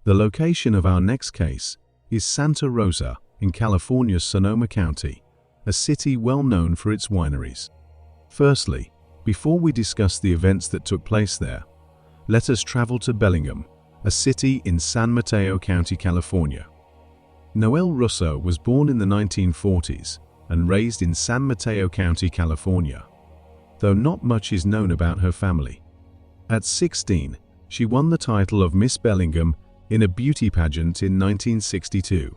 The location of our next case is Santa Rosa in California's Sonoma County, a city well known for its wineries. Firstly, before we discuss the events that took place there, let us travel to Bellingham, a city in San Mateo County, California. Noelle Russo was born in the 1940s and raised in San Mateo County, California, though not much is known about her family. At 16, she won the title of Miss Bellingham in a beauty pageant in 1962,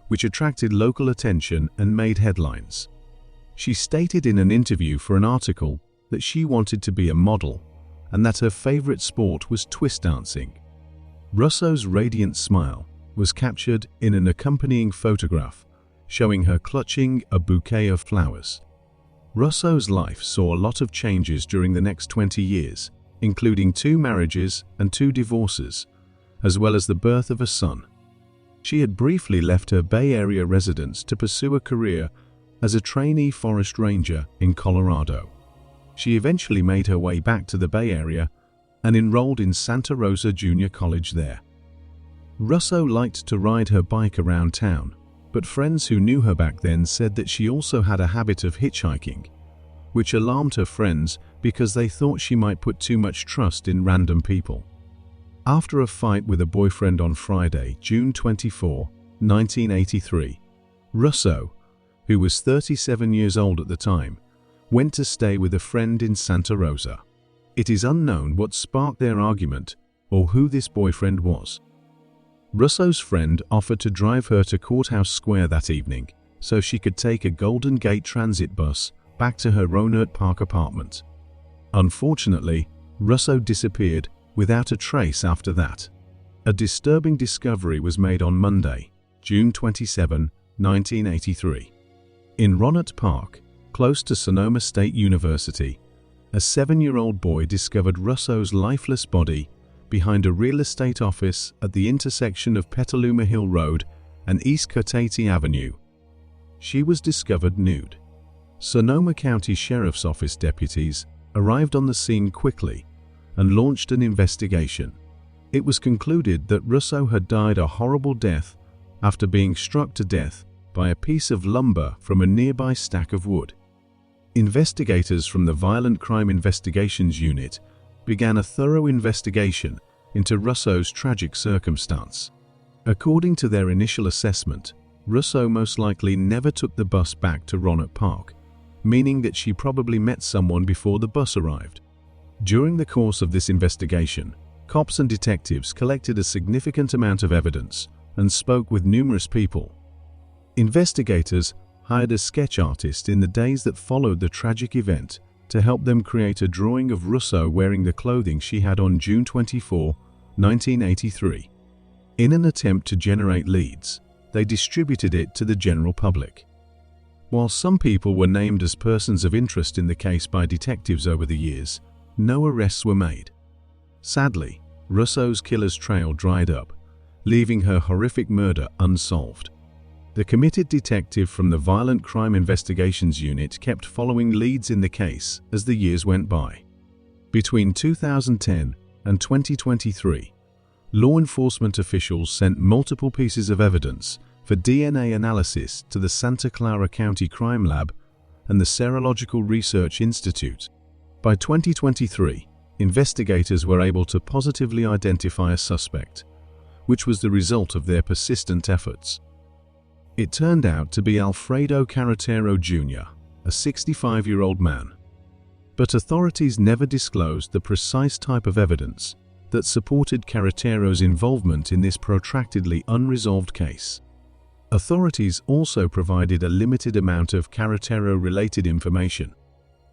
which attracted local attention and made headlines. She stated in an interview for an article that she wanted to be a model and that her favorite sport was twist dancing. Russo's radiant smile was captured in an accompanying photograph showing her clutching a bouquet of flowers. Russo's life saw a lot of changes during the next 20 years, including 2 marriages and 2 divorces, as well as the birth of a son. She had briefly left her Bay Area residence to pursue a career as a trainee forest ranger in Colorado. She eventually made her way back to the Bay Area and enrolled in Santa Rosa Junior College there. Russo liked to ride her bike around town, but friends who knew her back then said that she also had a habit of hitchhiking, which alarmed her friends because they thought she might put too much trust in random people. After a fight with a boyfriend on Friday, June 24, 1983, Russo, who was 37 years old at the time, went to stay with a friend in Santa Rosa. It is unknown what sparked their argument or who this boyfriend was. Russo's friend offered to drive her to Courthouse Square that evening so she could take a Golden Gate Transit bus back to her Rohnert Park apartment. Unfortunately, Russo disappeared without a trace after that. A disturbing discovery was made on Monday, June 27, 1983. In Rohnert Park, close to Sonoma State University, a 7-year-old boy discovered Russo's lifeless body behind a real estate office at the intersection of Petaluma Hill Road and East Cotati Avenue. She was discovered nude. Sonoma County Sheriff's Office deputies arrived on the scene quickly and launched an investigation. It was concluded that Russo had died a horrible death after being struck to death by a piece of lumber from a nearby stack of wood. Investigators from the Violent Crime Investigations Unit began a thorough investigation into Russo's tragic circumstance. According to their initial assessment, Russo most likely never took the bus back to Rohnert Park, meaning that she probably met someone before the bus arrived. During the course of this investigation, cops and detectives collected a significant amount of evidence and spoke with numerous people. Investigators hired a sketch artist in the days that followed the tragic event to help them create a drawing of Russo wearing the clothing she had on June 24, 1983. In an attempt to generate leads, they distributed it to the general public. While some people were named as persons of interest in the case by detectives over the years, no arrests were made. Sadly, Russo's killer's trail dried up, leaving her horrific murder unsolved. The committed detective from the Violent Crime Investigations Unit kept following leads in the case as the years went by. Between 2010 and 2023, law enforcement officials sent multiple pieces of evidence for DNA analysis to the Santa Clara County Crime Lab and the Serological Research Institute. By 2023, investigators were able to positively identify a suspect, which was the result of their persistent efforts. It turned out to be Alfredo Carretero Jr., a 65-year-old man. But authorities never disclosed the precise type of evidence that supported Carretero's involvement in this protractedly unresolved case. Authorities also provided a limited amount of Carretero-related information.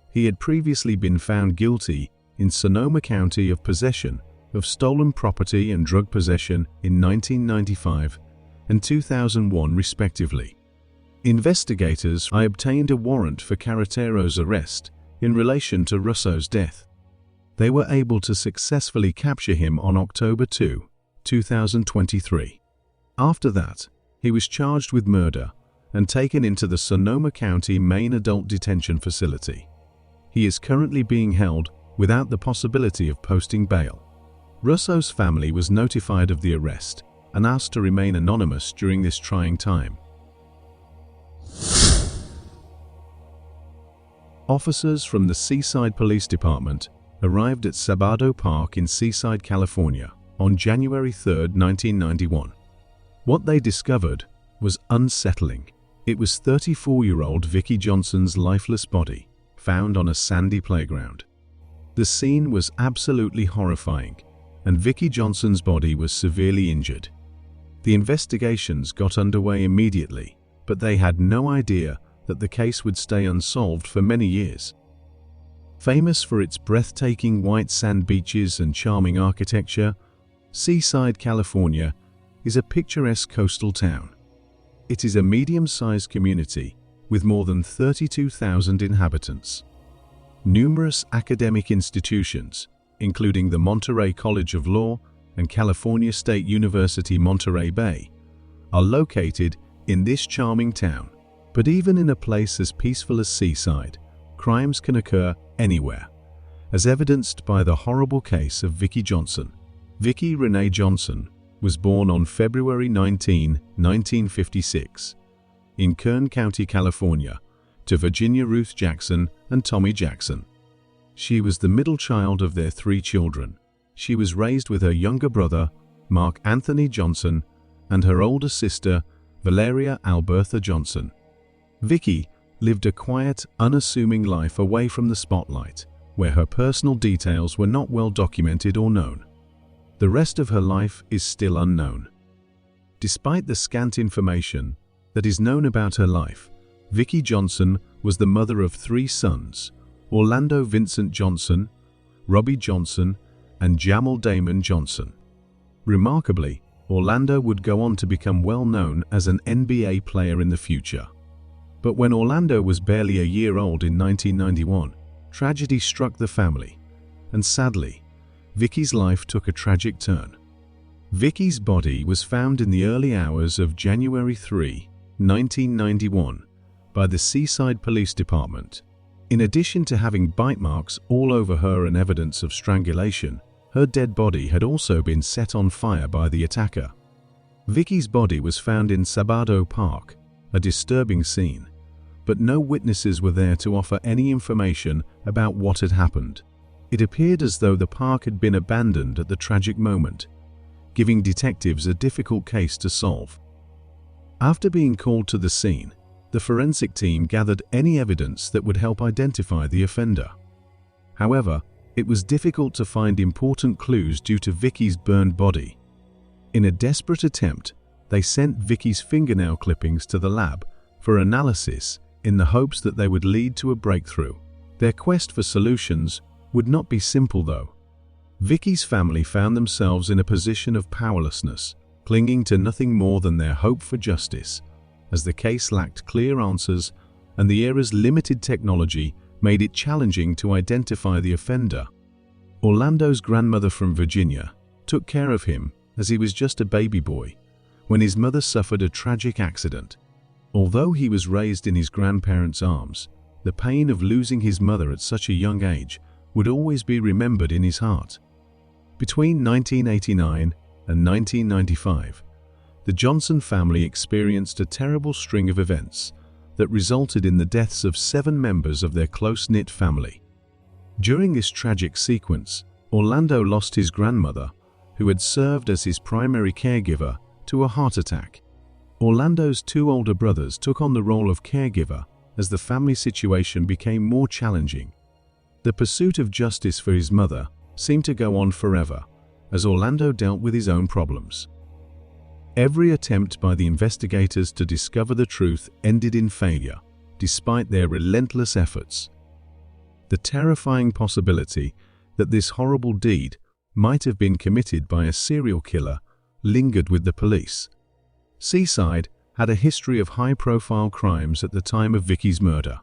He had previously been found guilty in Sonoma County of possession of stolen property and drug possession in 1995 and 2001 respectively. Investigators obtained a warrant for Carretero's arrest in relation to Russo's death. They were able to successfully capture him on October 2, 2023. After that, he was charged with murder and taken into the Sonoma County Main Adult Detention Facility. He is currently being held without the possibility of posting bail. Russo's family was notified of the arrest and asked to remain anonymous during this trying time. Officers from the Seaside Police Department arrived at Sabado Park in Seaside, California on January 3, 1991. What they discovered was unsettling. It was 34-year-old Vicky Johnson's lifeless body, found on a sandy playground. The scene was absolutely horrifying, and Vicky Johnson's body was severely injured. The investigations got underway immediately, but they had no idea that the case would stay unsolved for many years. Famous for its breathtaking white sand beaches and charming architecture, Seaside, California is a picturesque coastal town. It is a medium-sized community with more than 32,000 inhabitants. Numerous academic institutions, including the Monterey College of Law and California State University Monterey Bay, are located in this charming town. But even in a place as peaceful as Seaside, crimes can occur anywhere, as evidenced by the horrible case of Vicky Johnson. Vicky Renee Johnson was born on February 19, 1956, in Kern County, California, to Virginia Ruth Jackson and Tommy Jackson. She was the middle child of their 3 children. She was raised with her younger brother, Mark Anthony Johnson, and her older sister, Valeria Albertha Johnson. Vicky lived a quiet, unassuming life away from the spotlight, where her personal details were not well documented or known. The rest of her life is still unknown. Despite the scant information that is known about her life, Vicky Johnson was the mother of 3 sons: Orlando Vincent Johnson, Robbie Johnson, and Jamal Damon Johnson. Remarkably, Orlando would go on to become well known as an NBA player in the future. But when Orlando was barely a year old in 1991, tragedy struck the family, and sadly, Vicky's life took a tragic turn. Vicky's body was found in the early hours of January 3, 1991, by the Seaside Police Department. In addition to having bite marks all over her and evidence of strangulation, her dead body had also been set on fire by the attacker. Vicky's body was found in Sabado Park, a disturbing scene, but no witnesses were there to offer any information about what had happened. It appeared as though the park had been abandoned at the tragic moment, giving detectives a difficult case to solve. After being called to the scene, the forensic team gathered any evidence that would help identify the offender. However, it was difficult to find important clues due to Vicky's burned body. In a desperate attempt, they sent Vicky's fingernail clippings to the lab for analysis in the hopes that they would lead to a breakthrough. Their quest for solutions would not be simple, though. Vicky's family found themselves in a position of powerlessness, clinging to nothing more than their hope for justice, as the case lacked clear answers and the era's limited technology made it challenging to identify the offender. Orlando's grandmother from Virginia took care of him as he was just a baby boy when his mother suffered a tragic accident. Although he was raised in his grandparents' arms, the pain of losing his mother at such a young age would always be remembered in his heart. Between 1989 and 1995, the Johnson family experienced a terrible string of events that resulted in the deaths of 7 members of their close-knit family. During this tragic sequence, Orlando lost his grandmother, who had served as his primary caregiver, to a heart attack. Orlando's 2 older brothers took on the role of caregiver as the family situation became more challenging. The pursuit of justice for his mother seemed to go on forever, as Orlando dealt with his own problems. Every attempt by the investigators to discover the truth ended in failure, despite their relentless efforts. The terrifying possibility that this horrible deed might have been committed by a serial killer lingered with the police. Seaside had a history of high-profile crimes at the time of Vicky's murder.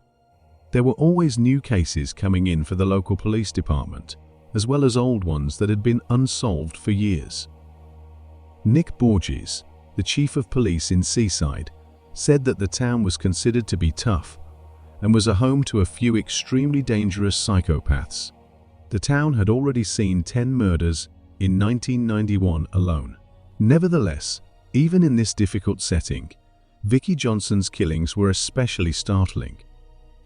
There were always new cases coming in for the local police department, as well as old ones that had been unsolved for years. Nick Borges, the chief of police in Seaside, said that the town was considered to be tough and was a home to a few extremely dangerous psychopaths. The town had already seen 10 murders in 1991 alone. Nevertheless, Even in this difficult setting, Vicky Johnson's killings were especially startling.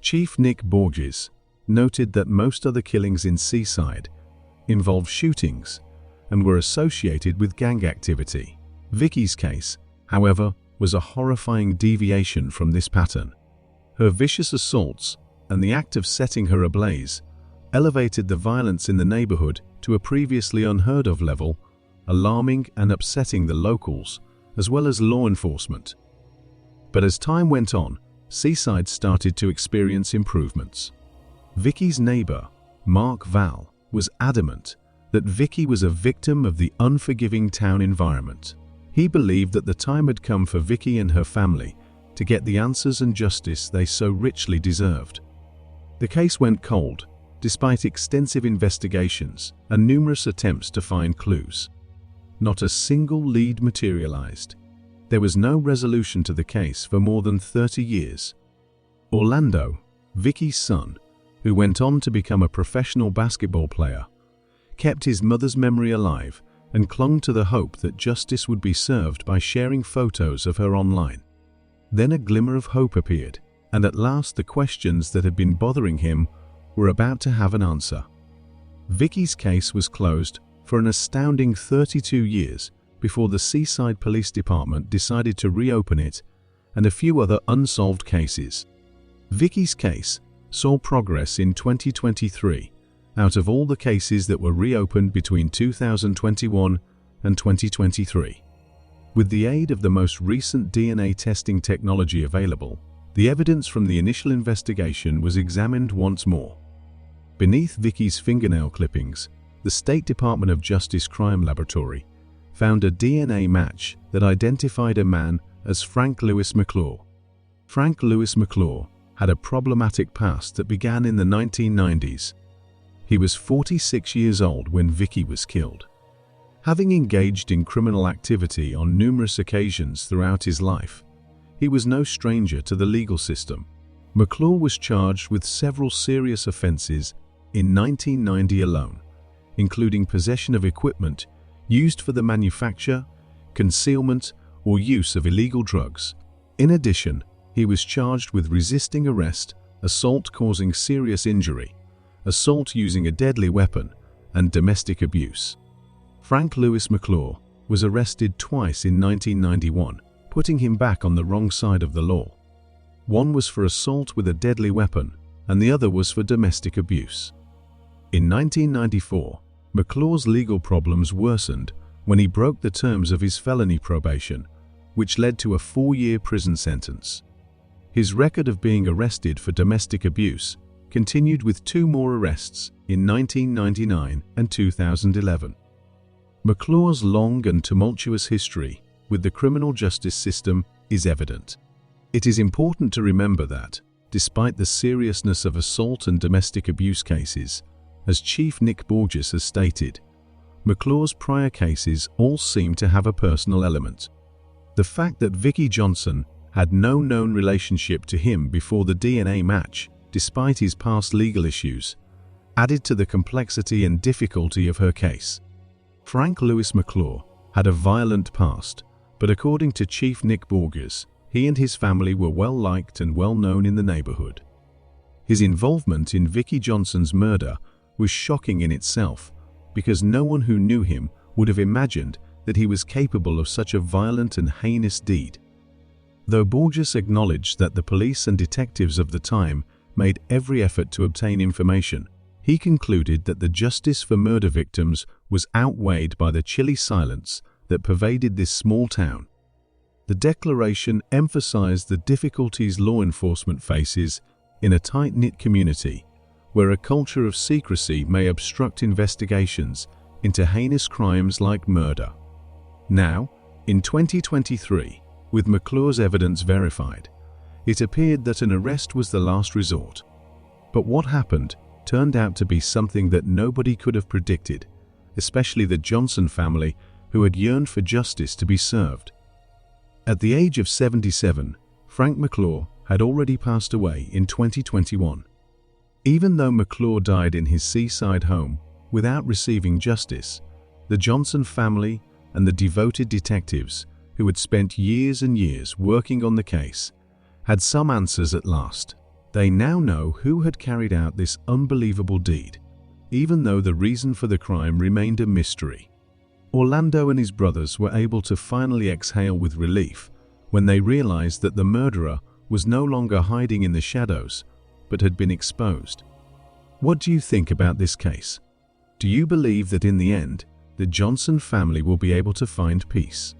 Chief Nick Borges noted that most other killings in Seaside involved shootings and were associated with gang activity. Vicky's case, however, was a horrifying deviation from this pattern. Her vicious assaults and the act of setting her ablaze elevated the violence in the neighborhood to a previously unheard-of level, alarming and upsetting the locals as well as law enforcement. But as time went on, Seaside started to experience improvements. Vicky's neighbor, Mark Val, was adamant that Vicky was a victim of the unforgiving town environment. He believed that the time had come for Vicky and her family to get the answers and justice they so richly deserved. The case went cold, despite extensive investigations and numerous attempts to find clues. Not a single lead materialized. There was no resolution to the case for more than 30 years. Orlando, Vicky's son, who went on to become a professional basketball player, kept his mother's memory alive and clung to the hope that justice would be served by sharing photos of her online. Then a glimmer of hope appeared, and at last the questions that had been bothering him were about to have an answer. Vicky's case was closed for an astounding 32 years before the Seaside Police Department decided to reopen it and a few other unsolved cases. Vicky's case saw progress in 2023 out of all the cases that were reopened between 2021 and 2023. With the aid of the most recent DNA testing technology available, the evidence from the initial investigation was examined once more. Beneath Vicky's fingernail clippings, the State Department of Justice Crime Laboratory found a DNA match that identified a man as Frank Lewis McClure. Frank Lewis McClure had a problematic past that began in the 1990s. He was 46 years old when Vicky was killed. Having engaged in criminal activity on numerous occasions throughout his life, he was no stranger to the legal system. McClure was charged with several serious offenses in 1990 alone, including possession of equipment used for the manufacture, concealment, or use of illegal drugs. In addition, he was charged with resisting arrest, assault causing serious injury, assault using a deadly weapon, and domestic abuse. Frank Lewis McClure was arrested twice in 1991, putting him back on the wrong side of the law. One was for assault with a deadly weapon, and the other was for domestic abuse. In 1994, McClure's legal problems worsened when he broke the terms of his felony probation, which led to a 4-year prison sentence. His record of being arrested for domestic abuse continued with 2 more arrests in 1999 and 2011. McClure's long and tumultuous history with the criminal justice system is evident. It is important to remember that, despite the seriousness of assault and domestic abuse cases, as Chief Nick Borges has stated, McClure's prior cases all seem to have a personal element. The fact that Vicky Johnson had no known relationship to him before the DNA match, despite his past legal issues, added to the complexity and difficulty of her case. Frank Lewis McClure had a violent past, but according to Chief Nick Borges, he and his family were well liked and well known in the neighborhood. His involvement in Vicky Johnson's murder was shocking in itself, because no one who knew him would have imagined that he was capable of such a violent and heinous deed. Though Borges acknowledged that the police and detectives of the time made every effort to obtain information, he concluded that the justice for murder victims was outweighed by the chilly silence that pervaded this small town. The declaration emphasized the difficulties law enforcement faces in a tight-knit community, where a culture of secrecy may obstruct investigations into heinous crimes like murder. Now, in 2023, with McClure's evidence verified, it appeared that an arrest was the last resort. But what happened turned out to be something that nobody could have predicted, especially the Johnson family, who had yearned for justice to be served. At the age of 77, Frank McClure had already passed away in 2021. Even though McClure died in his seaside home without receiving justice, the Johnson family and the devoted detectives who had spent years and years working on the case, had some answers at last. They now know who had carried out this unbelievable deed, even though the reason for the crime remained a mystery. Orlando and his brothers were able to finally exhale with relief when they realized that the murderer was no longer hiding in the shadows, but had been exposed. What do you think about this case? Do you believe that in the end, the Johnson family will be able to find peace?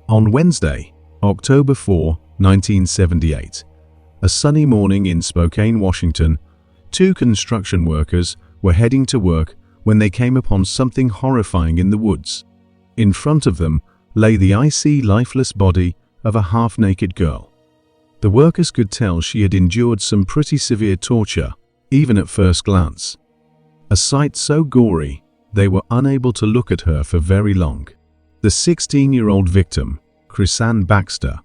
On Wednesday, October 4, 1978, a sunny morning in Spokane, Washington, two construction workers were heading to work when they came upon something horrifying in the woods. In front of them lay the icy, lifeless body of a half-naked girl. The workers could tell she had endured some pretty severe torture, even at first glance. A sight so gory, they were unable to look at her for very long. The 16-year-old victim, Chrian Baxter,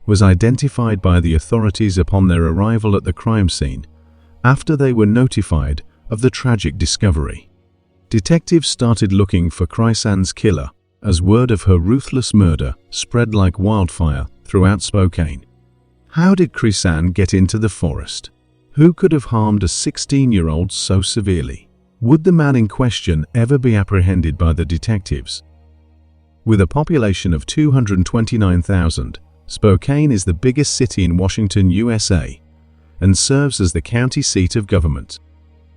was identified by the authorities upon their arrival at the crime scene after they were notified of the tragic discovery. Detectives started looking for Chrian's killer as word of her ruthless murder spread like wildfire throughout Spokane. How did Chrian get into the forest? Who could have harmed a 16-year-old so severely? Would the man in question ever be apprehended by the detectives? With a population of 229,000, Spokane is the biggest city in Washington, USA, and serves as the county seat of government.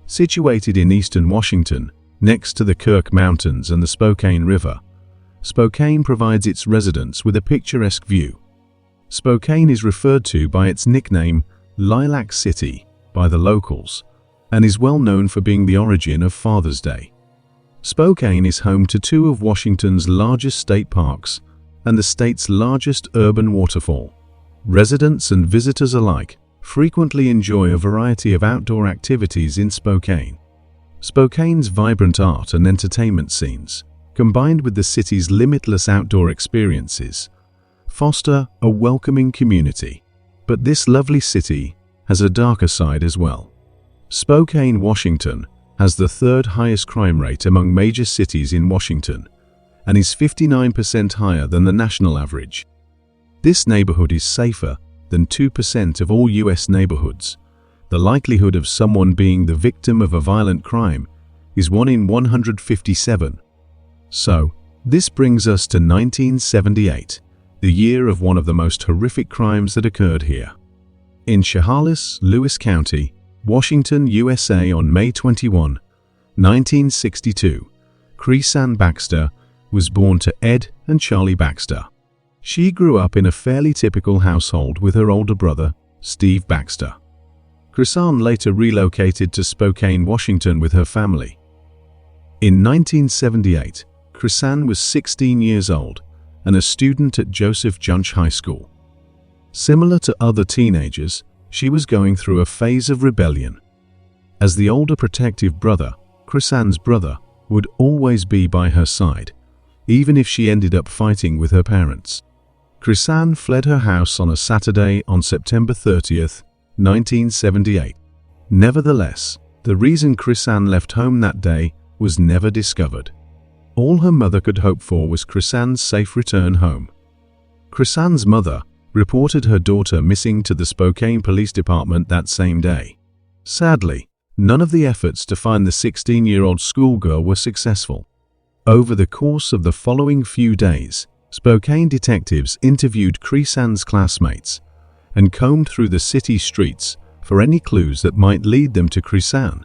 Situated in eastern Washington, next to the Kirk Mountains and the Spokane River, Spokane provides its residents with a picturesque view. Spokane is referred to by its nickname Lilac City by the locals and is well known for being the origin of Father's Day. Spokane is home to two of Washington's largest state parks and the state's largest urban waterfall. Residents and visitors alike frequently enjoy a variety of outdoor activities in Spokane. Spokane's vibrant art and entertainment scenes, combined with the city's limitless outdoor experiences, foster a welcoming community. But this lovely city has a darker side as well. Spokane, Washington, has the third highest crime rate among major cities in Washington and is 59% higher than the national average. This neighborhood is safer than 2% of all U.S. neighborhoods. The likelihood of someone being the victim of a violent crime is 1 in 157. So, this brings us to 1978, the year of one of the most horrific crimes that occurred here. In Chehalis, Lewis County, Washington, USA, on May 21, 1962, Chrian Baxter was born to Ed and Charlie Baxter. She grew up in a fairly typical household with her older brother, Steve Baxter. Chrian later relocated to Spokane, Washington with her family. In 1978, Chrian was 16 years old and a student at Joseph Junch High School. Similar to other teenagers, she was going through a phase of rebellion. As the older protective brother, Chrian's brother would always be by her side, even if she ended up fighting with her parents. Chrian fled her house on a Saturday on September 30th, 1978. Nevertheless, the reason Chrian left home that day was never discovered. All her mother could hope for was Chrian's safe return home. Chrian's mother reported her daughter missing to the Spokane Police Department that same day. Sadly, none of the efforts to find the 16-year-old schoolgirl were successful. Over the course of the following few days, Spokane detectives interviewed Chrian's classmates and combed through the city streets for any clues that might lead them to Chrian.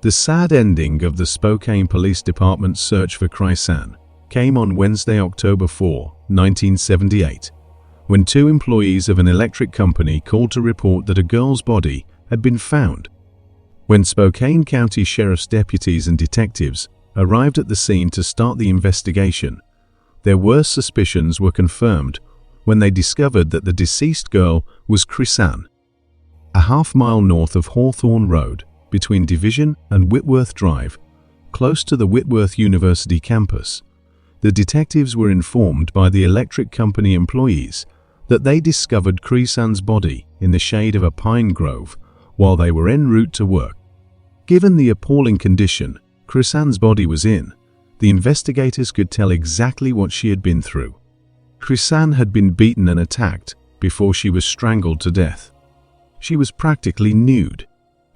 The sad ending of the Spokane Police Department's search for Chrian came on Wednesday, October 4, 1978, when two employees of an electric company called to report that a girl's body had been found. When Spokane County Sheriff's deputies and detectives arrived at the scene to start the investigation, their worst suspicions were confirmed when they discovered that the deceased girl was Chrian. A half-mile north of Hawthorne Road, between Division and Whitworth Drive, close to the Whitworth University campus, the detectives were informed by the electric company employees that they discovered Chrian's body in the shade of a pine grove while they were en route to work. Given the appalling condition Chrian's body was in, the investigators could tell exactly what she had been through. Chrian had been beaten and attacked before she was strangled to death. She was practically nude.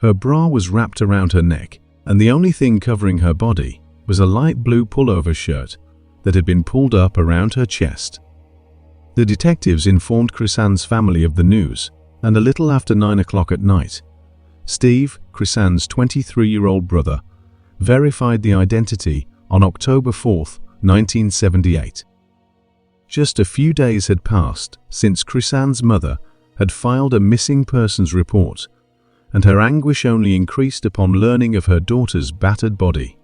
Her bra was wrapped around her neck, and the only thing covering her body was a light blue pullover shirt that had been pulled up around her chest. The detectives informed Chrian's family of the news, and a little after 9 o'clock at night, Steve, Chrian's 23-year-old brother, verified the identity on October 4, 1978. Just a few days had passed since Chrian's mother had filed a missing persons report, and her anguish only increased upon learning of her daughter's battered body.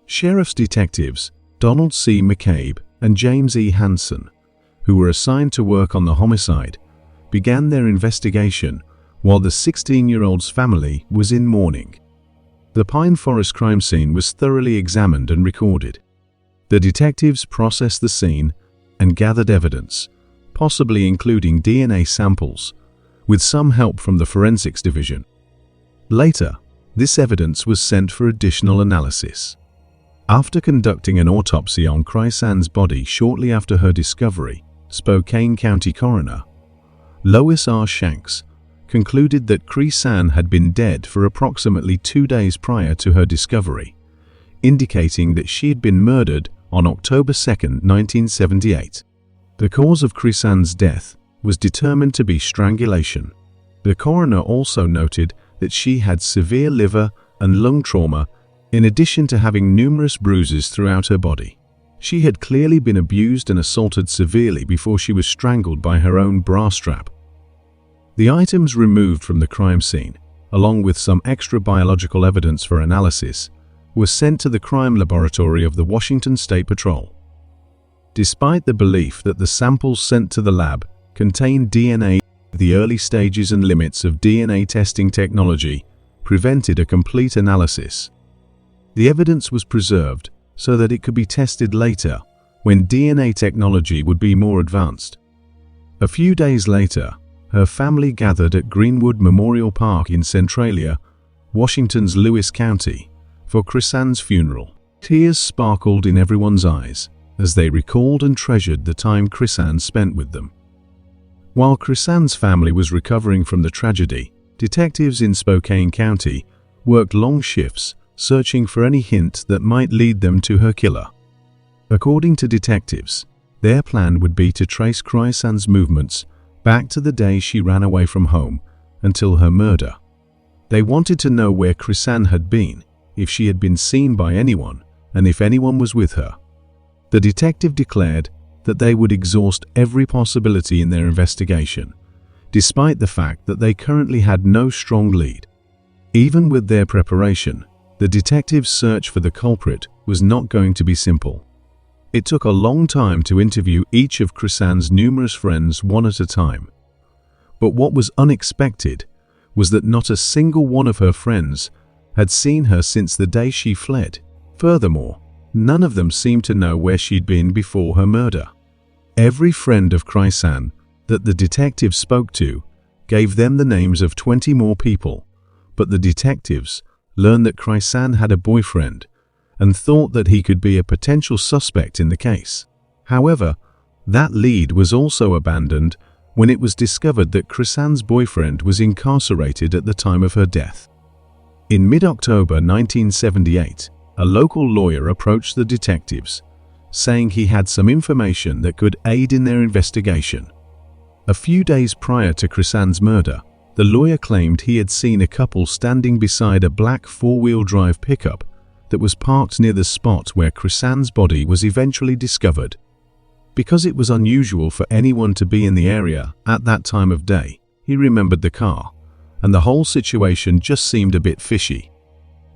Sheriff's detectives Donald C. McCabe and James E. Hansen, who were assigned to work on the homicide, began their investigation while the 16-year-old's family was in mourning. The Pine Forest crime scene was thoroughly examined and recorded. The detectives processed the scene and gathered evidence, possibly including DNA samples, with some help from the forensics division. Later, this evidence was sent for additional analysis. After conducting an autopsy on Chrian's body shortly after her discovery, Spokane County Coroner Lois R. Shanks concluded that Chrian had been dead for approximately 2 days prior to her discovery, indicating that she had been murdered on October 2, 1978. The cause of Chrian's death was determined to be strangulation. The coroner also noted that she had severe liver and lung trauma in addition to having numerous bruises throughout her body. She had clearly been abused and assaulted severely before she was strangled by her own bra strap. The items removed from the crime scene, along with some extra biological evidence for analysis, were sent to the crime laboratory of the Washington State Patrol. Despite the belief that the samples sent to the lab contained DNA, the early stages and limits of DNA testing technology prevented a complete analysis. The evidence was preserved so that it could be tested later when DNA technology would be more advanced. A few days later, her family gathered at Greenwood Memorial Park in Centralia, Washington's Lewis County, for Chrian's funeral. Tears sparkled in everyone's eyes as they recalled and treasured the time Chrian spent with them. While Chrian's family was recovering from the tragedy, detectives in Spokane County worked long shifts searching for any hint that might lead them to her killer. According to detectives, their plan would be to trace Chrian's movements back to the day she ran away from home until her murder. They wanted to know where Chrian had been, if she had been seen by anyone, and if anyone was with her. The detective declared that they would exhaust every possibility in their investigation, despite the fact that they currently had no strong lead. Even with their preparation, the detectives' search for the culprit was not going to be simple. It took a long time to interview each of Chrian's numerous friends one at a time. But what was unexpected was that not a single one of her friends had seen her since the day she fled. Furthermore, none of them seemed to know where she'd been before her murder. Every friend of Chrian that the detectives spoke to gave them the names of 20 more people, but the detectives learned that Chrian had a boyfriend and thought that he could be a potential suspect in the case. However, that lead was also abandoned when it was discovered that Chrian's boyfriend was incarcerated at the time of her death. In mid-October 1978, a local lawyer approached the detectives, saying he had some information that could aid in their investigation. A few days prior to Chrian's murder, the lawyer claimed he had seen a couple standing beside a black four-wheel drive pickup that was parked near the spot where Chrian's body was eventually discovered. Because it was unusual for anyone to be in the area at that time of day, he remembered the car, and the whole situation just seemed a bit fishy.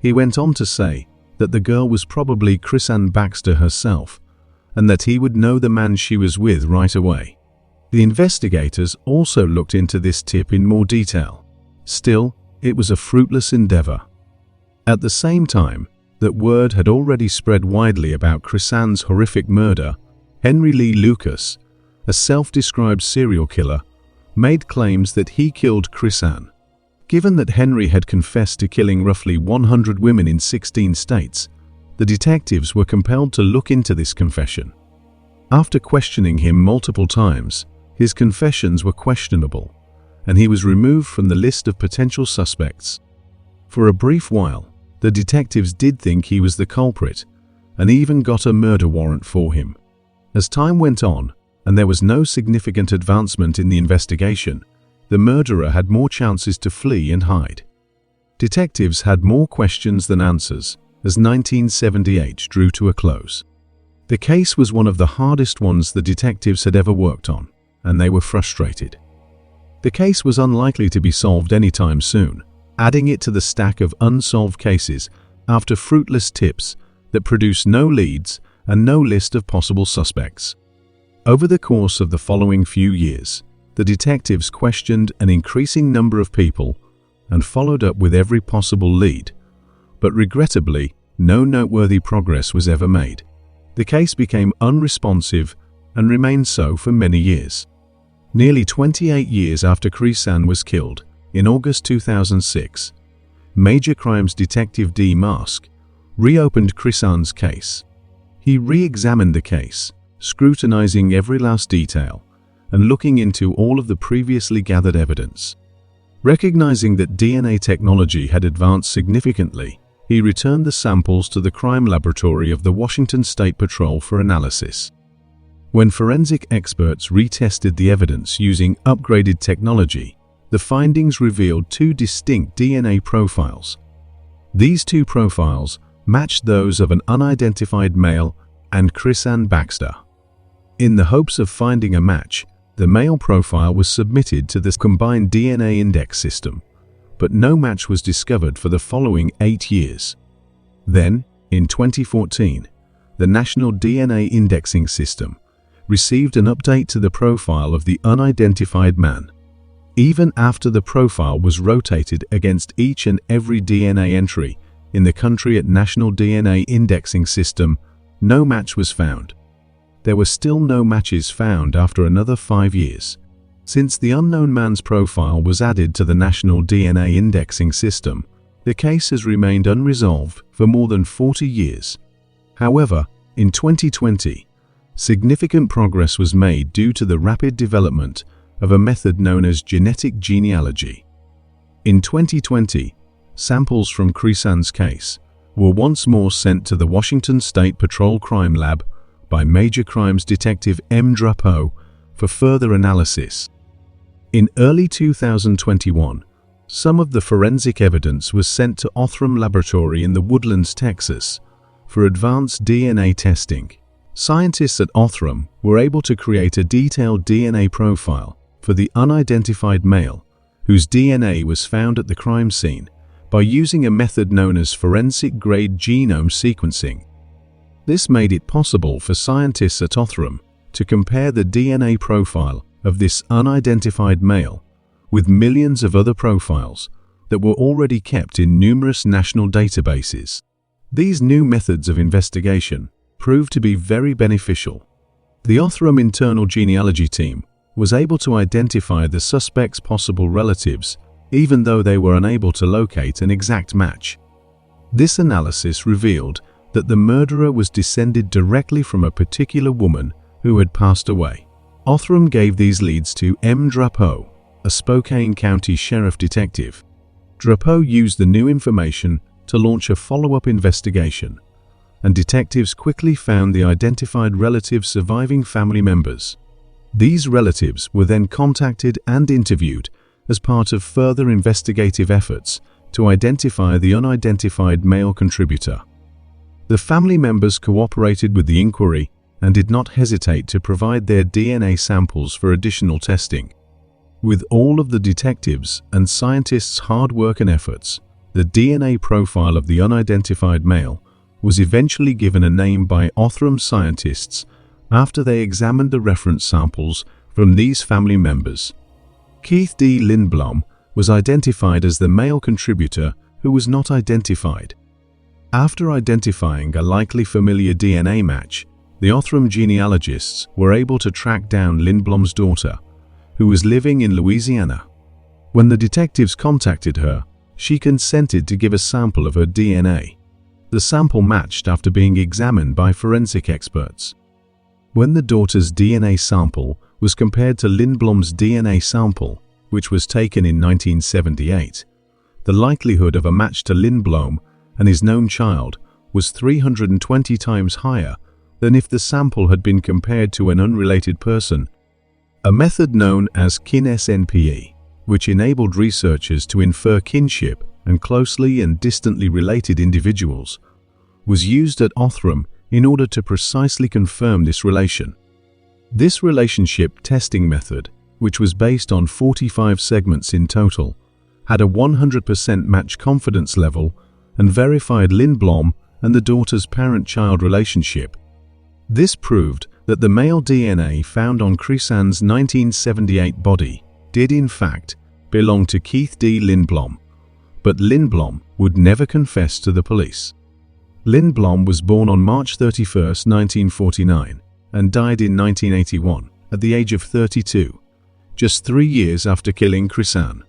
He went on to say that the girl was probably Chrian Baxter herself, and that he would know the man she was with right away. The investigators also looked into this tip in more detail. Still, it was a fruitless endeavor. At the same time that word had already spread widely about Chrian's horrific murder, Henry Lee Lucas, a self-described serial killer, made claims that he killed Chrian. Given that Henry had confessed to killing roughly 100 women in 16 states, the detectives were compelled to look into this confession. After questioning him multiple times, his confessions were questionable, and he was removed from the list of potential suspects. For a brief while, the detectives did think he was the culprit, and even got a murder warrant for him. As time went on, and there was no significant advancement in the investigation, the murderer had more chances to flee and hide. Detectives had more questions than answers as 1978 drew to a close. The case was one of the hardest ones the detectives had ever worked on, and they were frustrated. The case was unlikely to be solved anytime soon, adding it to the stack of unsolved cases after fruitless tips that produced no leads and no list of possible suspects. Over the course of the following few years, the detectives questioned an increasing number of people and followed up with every possible lead, but regrettably, no noteworthy progress was ever made. The case became unresponsive and remained so for many years. Nearly 28 years after Chrian was killed, in August 2006, Major Crimes Detective D. Mask reopened Chrian's case. He re-examined the case, scrutinizing every last detail and looking into all of the previously gathered evidence. Recognizing that DNA technology had advanced significantly, he returned the samples to the crime laboratory of the Washington State Patrol for analysis. When forensic experts retested the evidence using upgraded technology, the findings revealed two distinct DNA profiles. These two profiles matched those of an unidentified male and Chrian Baxter. In the hopes of finding a match, the male profile was submitted to the combined DNA index system, but no match was discovered for the following 8 years. Then, in 2014, the National DNA Indexing System received an update to the profile of the unidentified man. Even after the profile was rotated against each and every DNA entry in the country at National DNA Indexing System, no match was found. There were still no matches found after another 5 years. Since the unknown man's profile was added to the National DNA Indexing System, the case has remained unresolved for more than 40 years. However, in 2020, significant progress was made due to the rapid development of a method known as genetic genealogy. In 2020, samples from Chrian's case were once more sent to the Washington State Patrol Crime Lab by Major Crimes Detective M. Russo for further analysis. In early 2021, some of the forensic evidence was sent to Othram Laboratory in the Woodlands, Texas, for advanced DNA testing. Scientists at Othram were able to create a detailed DNA profile for the unidentified male, whose DNA was found at the crime scene, by using a method known as forensic-grade genome sequencing. This made it possible for scientists at Othram to compare the DNA profile of this unidentified male with millions of other profiles that were already kept in numerous national databases. These new methods of investigation proved to be very beneficial. The Othram internal genealogy team was able to identify the suspect's possible relatives even though they were unable to locate an exact match. This analysis revealed that the murderer was descended directly from a particular woman who had passed away. Othram gave these leads to M. Russo, a Spokane County Sheriff detective. Russo used the new information to launch a follow-up investigation, and detectives quickly found the identified relatives' surviving family members. These relatives were then contacted and interviewed as part of further investigative efforts to identify the unidentified male contributor. The family members cooperated with the inquiry and did not hesitate to provide their DNA samples for additional testing. With all of the detectives' and scientists' hard work and efforts, the DNA profile of the unidentified male was eventually given a name by Othram scientists after they examined the reference samples from these family members. Keith D. Lindblom was identified as the male contributor who was not identified. After identifying a likely familiar DNA match, the Othram genealogists were able to track down Lindblom's daughter, who was living in Louisiana. When the detectives contacted her, she consented to give a sample of her DNA. The sample matched after being examined by forensic experts. When the daughter's DNA sample was compared to Lindblom's DNA sample, which was taken in 1978, the likelihood of a match to Lindblom and his known child was 320 times higher than if the sample had been compared to an unrelated person. A method known as kin-SNPE, which enabled researchers to infer kinship and closely and distantly related individuals, was used at Othram in order to precisely confirm this relation. This relationship testing method, which was based on 45 segments in total, had a 100% match confidence level and verified Lindblom and the daughter's parent-child relationship. This proved that the male DNA found on Chrisan's 1978 body did in fact belong to Keith D. Lindblom, but Lindblom would never confess to the police. Lindblom was born on March 31, 1949, and died in 1981 at the age of 32, just 3 years after killing Chrisan.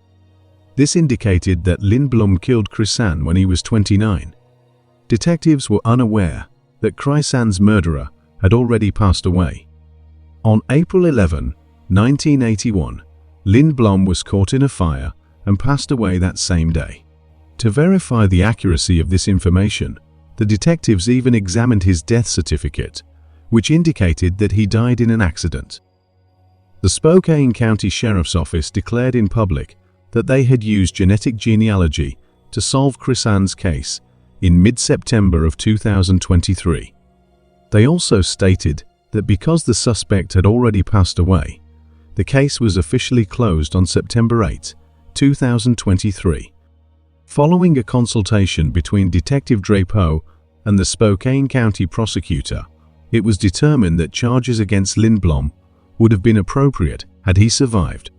This indicated that Lindblom killed Chrisan when he was 29. Detectives were unaware that Chrisan's murderer had already passed away. On April 11, 1981, Lindblom was caught in a fire and passed away that same day. To verify the accuracy of this information, the detectives even examined his death certificate, which indicated that he died in an accident. The Spokane County Sheriff's Office declared in public that they had used genetic genealogy to solve Chrisan's case in mid-September of 2023. They also stated that because the suspect had already passed away, the case was officially closed on September 8, 2023. Following a consultation between Detective Drapeau and the Spokane County prosecutor, it was determined that charges against Lindblom would have been appropriate had he survived.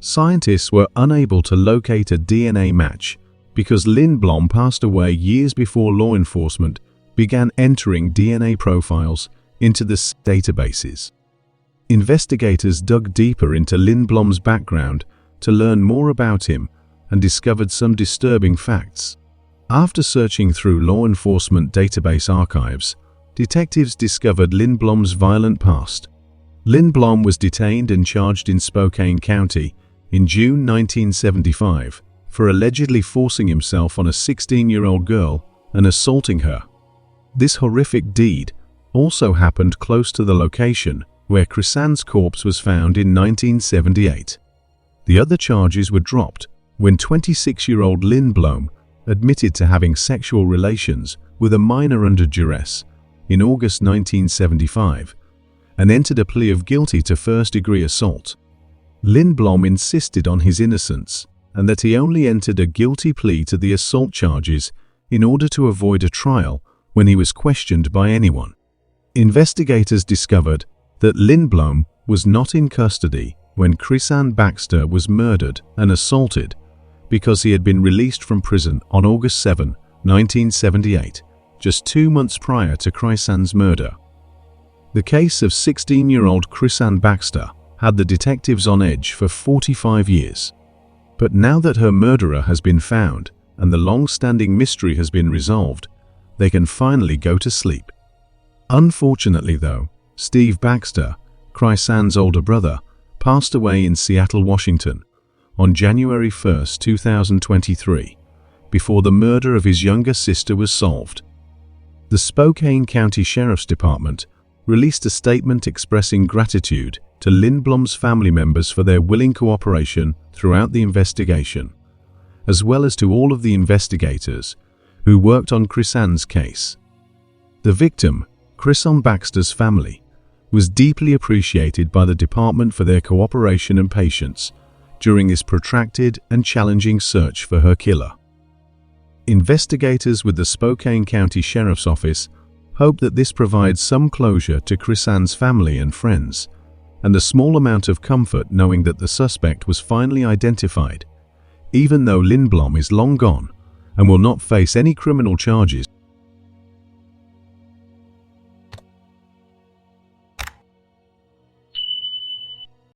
Scientists were unable to locate a DNA match because Lindblom passed away years before law enforcement began entering DNA profiles into the databases. Investigators dug deeper into Lindblom's background to learn more about him and discovered some disturbing facts. After searching through law enforcement database archives, detectives discovered Lindblom's violent past. Lindblom was detained and charged in Spokane County in June 1975 for allegedly forcing himself on a 16-year-old girl and assaulting her. This horrific deed also happened close to the location where Chrisan's corpse was found in 1978. The other charges were dropped when 26-year-old Lindblom admitted to having sexual relations with a minor under duress in August 1975 and entered a plea of guilty to first-degree assault. Lindblom insisted on his innocence and that he only entered a guilty plea to the assault charges in order to avoid a trial when he was questioned by anyone. Investigators discovered that Lindblom was not in custody when Chrian Baxter was murdered and assaulted because he had been released from prison on August 7, 1978, just 2 months prior to Chrisan's murder. The case of 16-year-old Chrian Baxter had the detectives on edge for 45 years. But now that her murderer has been found and the long-standing mystery has been resolved, they can finally go to sleep. Unfortunately though, Steve Baxter, Chrisan's older brother, passed away in Seattle, Washington, on January 1, 2023, before the murder of his younger sister was solved. The Spokane County Sheriff's Department released a statement expressing gratitude to Lindblom's family members for their willing cooperation throughout the investigation, as well as to all of the investigators who worked on Chrisan's case. The victim, Chrian Baxter's family, was deeply appreciated by the department for their cooperation and patience during this protracted and challenging search for her killer. Investigators with the Spokane County Sheriff's Office hope that this provides some closure to Chrisan's family and friends, and a small amount of comfort knowing that the suspect was finally identified, even though Lindblom is long gone and will not face any criminal charges.